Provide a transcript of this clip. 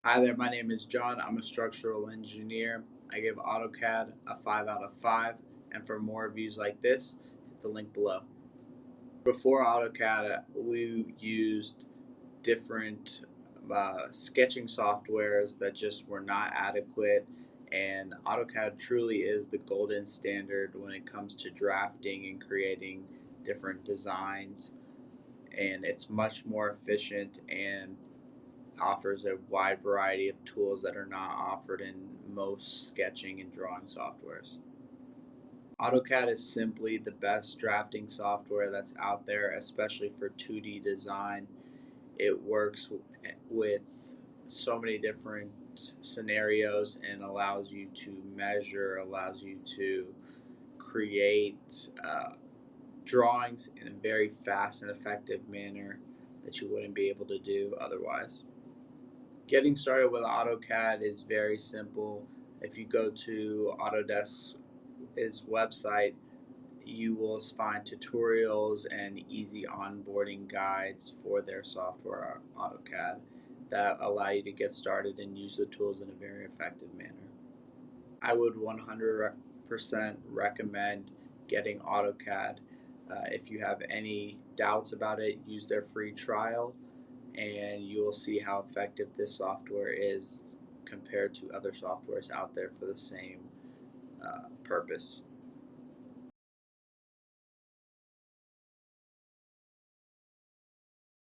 Hi there, my name is John. I'm a structural engineer. I give AutoCAD a 5 out of 5. And for more reviews like this, hit the link below. Before AutoCAD, we used different sketching softwares that just were not adequate. And AutoCAD truly is the golden standard when it comes to drafting and creating different designs. And it's much more efficient and offers a wide variety of tools that are not offered in most sketching and drawing softwares. AutoCAD is simply the best drafting software that's out there, especially for 2D design. It works with so many different scenarios and allows you to measure, allows you to create drawings in a very fast and effective manner that you wouldn't be able to do otherwise. Getting started with AutoCAD is very simple. If you go to Autodesk's website, you will find tutorials and easy onboarding guides for their software, AutoCAD, that allow you to get started and use the tools in a very effective manner. I would 100% recommend getting AutoCAD. If you have any doubts about it, use their free trial and you will see how effective this software is compared to other softwares out there for the same purpose.